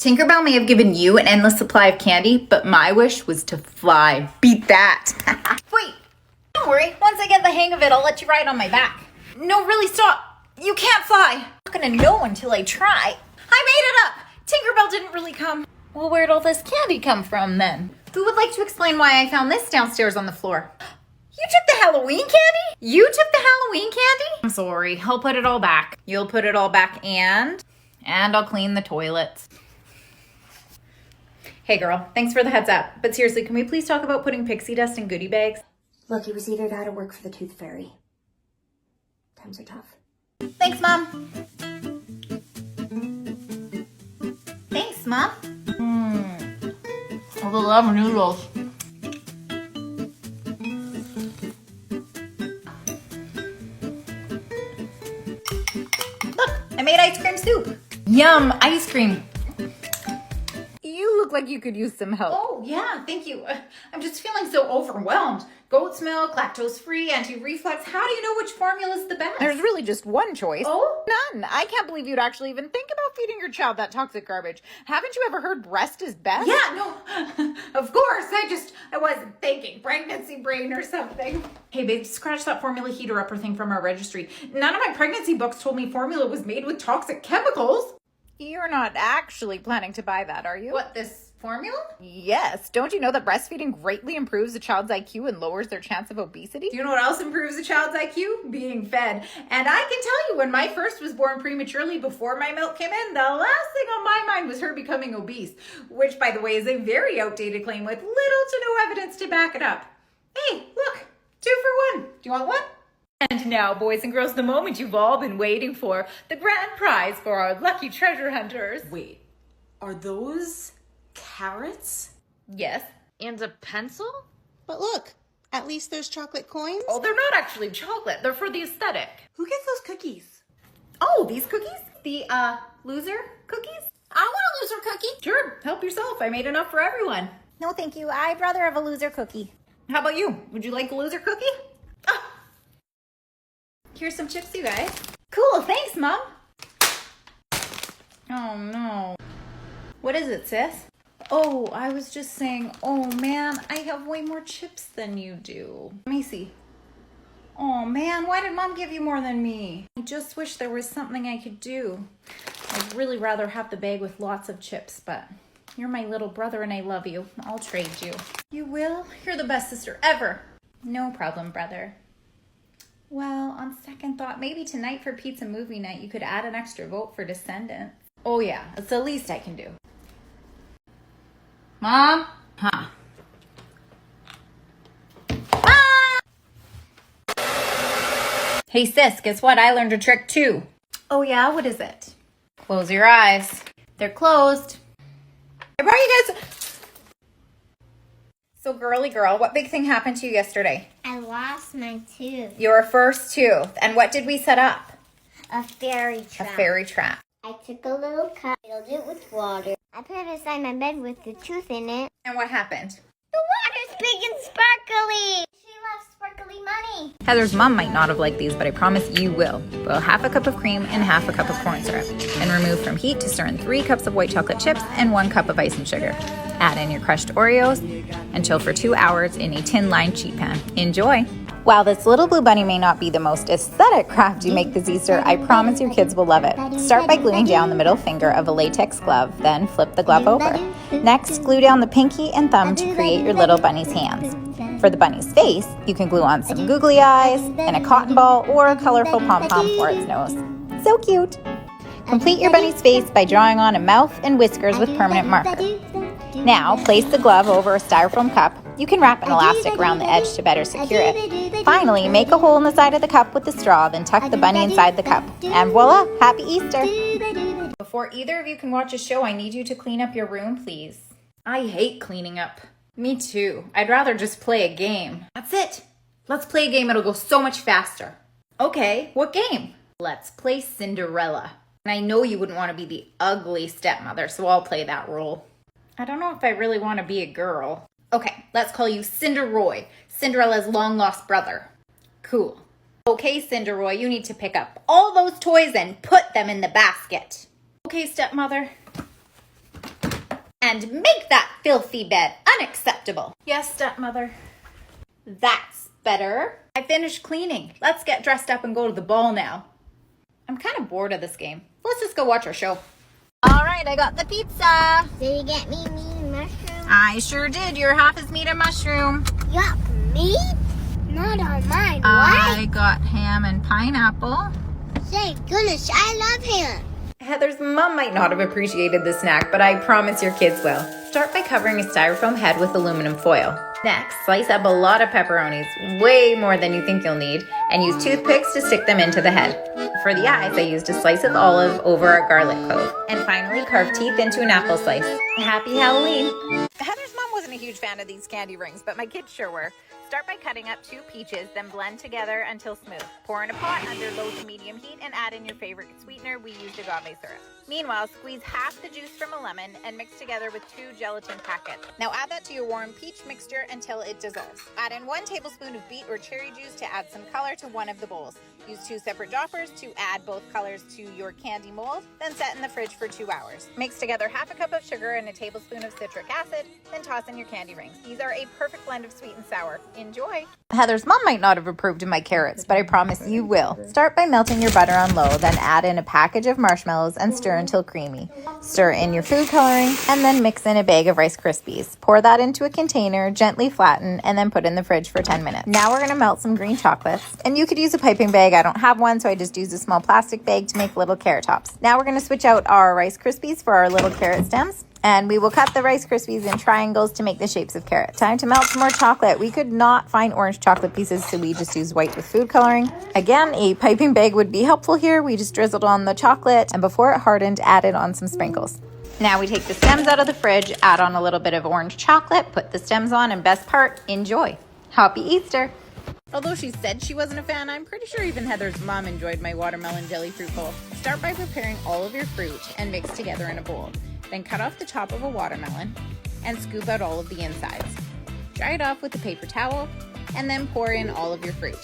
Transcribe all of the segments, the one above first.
Tinkerbell may have given you an endless supply of candy, but my wish was to fly. Beat that. Wait, don't worry. Once I get the hang of it, I'll let you ride on my back. No, really, stop. You can't fly. I'm not gonna know until I try. I made it up. Tinkerbell didn't really come. Well, where'd all this candy come from then? Who would like to explain why I found this downstairs on the floor? You took the Halloween candy? You took the Halloween candy? I'm sorry. I'll put it all back. You'll put it all back and I'll clean the toilets. Hey girl, thanks for the heads up. But seriously, can we please talk about putting pixie dust in goodie bags? Look, it was either that or work for the Tooth Fairy. Times are tough. Thanks, Mom. Thanks, Mom. I love noodles. Look, I made ice cream soup. Yum, ice cream. You look like you could use some help. Oh, yeah, thank you. I'm just feeling so overwhelmed. Goat's milk, lactose-free, anti-reflux. How do you know which formula's the best? There's really just one choice. Oh? None. I can't believe you'd actually even think about feeding your child that toxic garbage. Haven't you ever heard breast is best? Yeah, no, of course. I wasn't thinking pregnancy brain or something. Hey, babe, scratch that formula heater upper thing from our registry. None of my pregnancy books told me formula was made with toxic chemicals. You're not actually planning to buy that, are you? What, this formula? Yes. Don't you know that breastfeeding greatly improves a child's IQ and lowers their chance of obesity? Do you know what else improves a child's IQ? Being fed. And I can tell you, when my first was born prematurely before my milk came in, the last thing on my mind was her becoming obese, which, by the way, is a very outdated claim with little to no evidence to back it up. Hey, look, 2 for 1. Do you want one? And now, boys and girls, the moment you've all been waiting for, the grand prize for our lucky treasure hunters. Wait, are those carrots? Yes. And a pencil? But look, at least there's chocolate coins. Oh, they're not actually chocolate. They're for the aesthetic. Who gets those cookies? Oh, these cookies? The, loser cookies? I want a loser cookie. Sure, help yourself. I made enough for everyone. No, thank you. I'd rather have a loser cookie. How about you? Would you like a loser cookie? Ah. Here's some chips, you guys. Cool, thanks, Mom. Oh, no. What is it, sis? Oh, I was just saying, oh, man, I have way more chips than you do. Let me see. Oh, man, why did Mom give you more than me? I just wish there was something I could do. I'd really rather have the bag with lots of chips, but you're my little brother and I love you. I'll trade you. You will? You're the best sister ever. No problem, brother. Well, on second thought, maybe tonight for pizza movie night, you could add an extra vote for Descendants. Oh yeah, it's the least I can do. Mom? Huh. Ah! Hey sis, guess what? I learned a trick too. Oh yeah, what is it? Close your eyes. They're closed. I brought you guys... So girly girl, what big thing happened to you yesterday? I lost my tooth. Your first tooth. And what did we set up? A fairy trap. A fairy trap. I took a little cup, filled it with water. I put it beside my bed with the tooth in it. And what happened? The water's big and sparkly. She loves sparkly money. Heather's mom might not have liked these, but I promise you will. Boil half a cup of cream and half a cup of corn syrup. And remove from heat to stir in 3 cups of white chocolate chips and 1 cup of ice and sugar. Add in your crushed Oreos and chill for 2 hours in a tin-lined sheet pan. Enjoy! While this little blue bunny may not be the most aesthetic craft you make this Easter, I promise your kids will love it. Start by gluing down the middle finger of a latex glove, then flip the glove over. Next, glue down the pinky and thumb to create your little bunny's hands. For the bunny's face, you can glue on some googly eyes and a cotton ball or a colorful pom-pom for its nose. So cute! Complete your bunny's face by drawing on a mouth and whiskers with permanent marker. Now, place the glove over a styrofoam cup. You can wrap an elastic around the edge to better secure it. Finally, make a hole in the side of the cup with the straw, then tuck the bunny inside the cup. And voila, happy Easter! Before either of you can watch a show, I need you to clean up your room, please. I hate cleaning up. Me too. I'd rather just play a game. That's it. Let's play a game. It'll go so much faster. Okay, what game? Let's play Cinderella. And I know you wouldn't want to be the ugly stepmother, so I'll play that role. I don't know if I really want to be a girl. Okay, let's call you Cinderoy, Cinderella's long-lost brother. Cool. Okay, Cinderoy, you need to pick up all those toys and put them in the basket. Okay, stepmother. and make that filthy bed unacceptable. Yes, stepmother. That's better. I finished cleaning. Let's get dressed up and go to the ball now. I'm kind of bored of this game. Let's just go watch our show. All right, I got the pizza. Did you get me meat and mushroom? I sure did. Your half is meat and mushroom. Yup, meat? Not on mine. I got ham and pineapple. Thank goodness, I love him. Heather's mom might not have appreciated the snack, but I promise your kids will. Start by covering a styrofoam head with aluminum foil. Next, slice up a lot of pepperonis, way more than you think you'll need, and use toothpicks to stick them into the head. For the eyes, I used a slice of olive over a garlic clove. And finally, carve teeth into an apple slice. Happy Halloween! Heather's mom wasn't a huge fan of these candy rings, but my kids sure were. Start by cutting up 2 peaches, then blend together until smooth. Pour in a pot under low to medium heat and add in your favorite sweetener. We used agave syrup. Meanwhile, squeeze half the juice from a lemon and mix together with 2 gelatin packets. Now add that to your warm peach mixture until it dissolves. Add in 1 tablespoon of beet or cherry juice to add some color to one of the bowls. Use 2 separate droppers to add both colors to your candy mold, then set in the fridge for 2 hours. Mix together half a cup of sugar and a tablespoon of citric acid, then toss in your candy rings. These are a perfect blend of sweet and sour. Enjoy! Heather's mom might not have approved of my carrots, but I promise you will. Start by melting your butter on low, then add in a package of marshmallows and stir until creamy. Stir in your food coloring, and then mix in a bag of Rice Krispies. Pour that into a container, gently flatten, and then put in the fridge for 10 minutes. Now we're gonna melt some green chocolates, and you could use a piping bag. I don't have one, so I just used a small plastic bag to make little carrot tops. Now we're gonna switch out our Rice Krispies for our little carrot stems. And we will cut the Rice Krispies in triangles to make the shapes of carrots. Time to melt some more chocolate. We could not find orange chocolate pieces, so we just used white with food coloring. Again, a piping bag would be helpful here. We just drizzled on the chocolate, and before it hardened, added on some sprinkles. Now we take the stems out of the fridge, add on a little bit of orange chocolate, put the stems on, and best part, enjoy. Happy Easter! Although she said she wasn't a fan, I'm pretty sure even Heather's mom enjoyed my watermelon jelly fruit bowl. Start by preparing all of your fruit and mix together in a bowl. Then cut off the top of a watermelon and scoop out all of the insides. Dry it off with a paper towel and then pour in all of your fruit.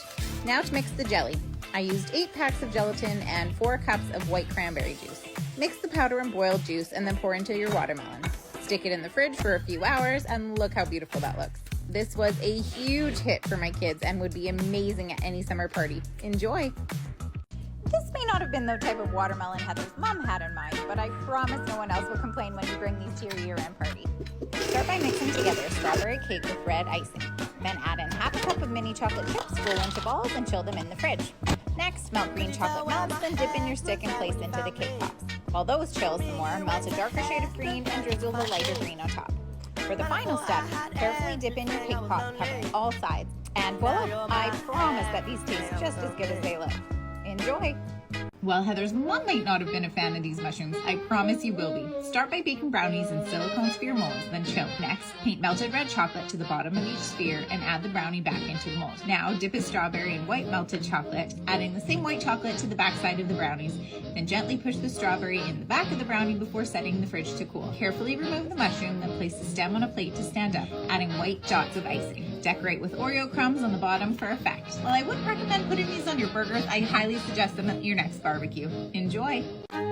Now to mix the jelly. I used 8 packs of gelatin and 4 cups of white cranberry juice. Mix the powder and boiled juice and then pour into your watermelon. Stick it in the fridge for a few hours and look how beautiful that looks. This was a huge hit for my kids and would be amazing at any summer party. Enjoy! This may not have been the type of watermelon Heather's mom had in mind, but I promise no one else will complain when you bring these to your year-end party. Start by mixing together a strawberry cake with red icing. Then add in half a cup of mini chocolate chips, roll into balls, and chill them in the fridge. Next, melt green chocolate melts, then dip in your stick and place into the cake pops. While those chill some more, melt a darker shade of green and drizzle the lighter green on top. For the final step, carefully dip in your cake pop, covering all sides. And voila! I promise that these taste just as good as they look. Enjoy! While Heather's mom might not have been a fan of these mushrooms, I promise you will be. Start by baking brownies in silicone sphere molds, then chill. Next, paint melted red chocolate to the bottom of each sphere and add the brownie back into the mold. Now, dip a strawberry in white melted chocolate, adding the same white chocolate to the backside of the brownies. Then gently push the strawberry in the back of the brownie before setting the fridge to cool. Carefully remove the mushroom, then place the stem on a plate to stand up, adding white dots of icing. Decorate with Oreo crumbs on the bottom for effect. While I wouldn't recommend putting these on your burgers, I highly suggest them at your next barbecue. Enjoy!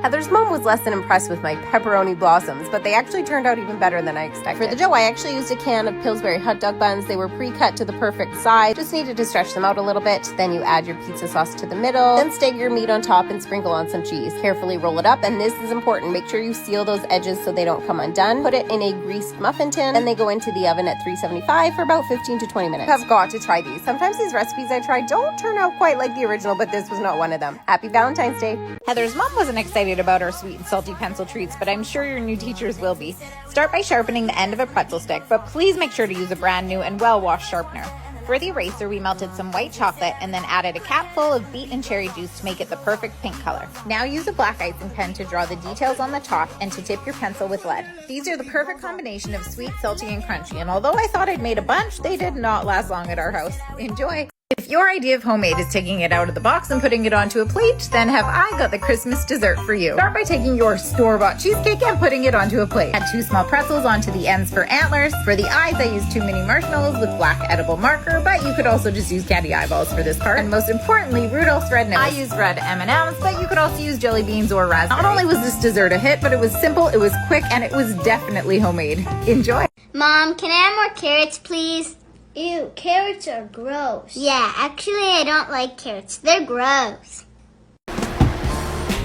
Heather's mom was less than impressed with my pepperoni blossoms, but they actually turned out even better than I expected. For the dough, I actually used a can of Pillsbury hot dog buns. They were pre-cut to the perfect size. Just needed to stretch them out a little bit. Then you add your pizza sauce to the middle, then stake your meat on top and sprinkle on some cheese. Carefully roll it up, and this is important. Make sure you seal those edges so they don't come undone. Put it in a greased muffin tin, and they go into the oven at 375 for about 15 to 20 minutes. I've got to try these. Sometimes these recipes I try don't turn out quite like the original, but this was not one of them. Happy Valentine's Day! Heather's mom wasn't excited about our sweet and salty pencil treats, but I'm sure your new teachers will be. Start by sharpening the end of a pretzel stick, but please make sure to use a brand new and well-washed sharpener. For the eraser, we melted some white chocolate and then added a cap full of beet and cherry juice to make it the perfect pink color. Now use a black icing pen to draw the details on the top and to tip your pencil with lead. These are the perfect combination of sweet, salty, and crunchy, and although I thought I'd made a bunch, they did not last long at our house. Enjoy! If If your idea of homemade is taking it out of the box and putting it onto a plate, then have I got the Christmas dessert for you. Start by taking your store-bought cheesecake and putting it onto a plate. Add 2 small pretzels onto the ends for antlers. For the eyes, I used 2 mini marshmallows with black edible marker, but you could also just use candy eyeballs for this part. And most importantly, Rudolph's red nose. I used red M&Ms, but you could also use jelly beans or raspberries. Not only was this dessert a hit, but it was simple, it was quick, and it was definitely homemade. Enjoy! Mom, can I have more carrots, please? Ew, carrots are gross. Yeah, actually I don't like carrots. They're gross.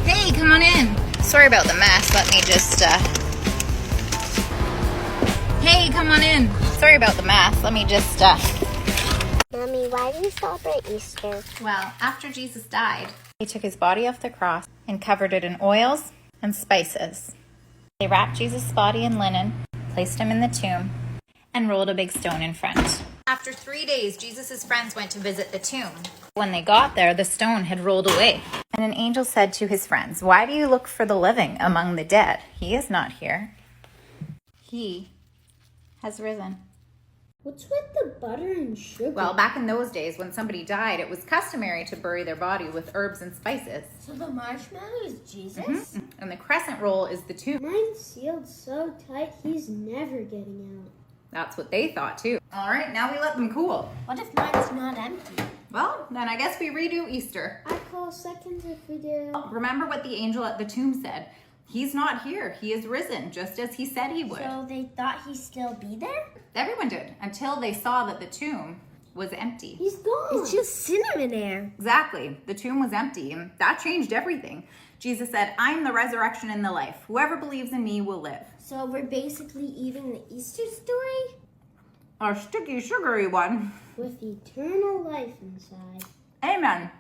Hey, come on in. Sorry about the mess. Let me just, Hey, come on in. Sorry about the mess. Let me just, Mommy, why do we celebrate Easter? Well, after Jesus died, they took his body off the cross and covered it in oils and spices. They wrapped Jesus' body in linen, placed him in the tomb, and rolled a big stone in front. After 3 days, Jesus' friends went to visit the tomb. When they got there, the stone had rolled away. And an angel said to his friends, "Why do you look for the living among the dead? He is not here. He has risen." What's with the butter and sugar? Well, back in those days, when somebody died, it was customary to bury their body with herbs and spices. So the marshmallow is Jesus? And the crescent roll is the tomb. Mine's sealed so tight, he's never getting out. That's what they thought too. All right, now we let them cool. What if mine's not empty? Well, then I guess we redo Easter. I call seconds if we do. Remember what the angel at the tomb said. He's not here. He is risen, just as he said he would. So they thought he'd still be there? Everyone did, until they saw that the tomb was empty. He's gone. It's just cinnamon air. Exactly. The tomb was empty, and that changed everything. Jesus said, "I'm the resurrection and the life. Whoever believes in me will live." So we're basically eating the Easter story? A sticky, sugary one. With eternal life inside. Amen.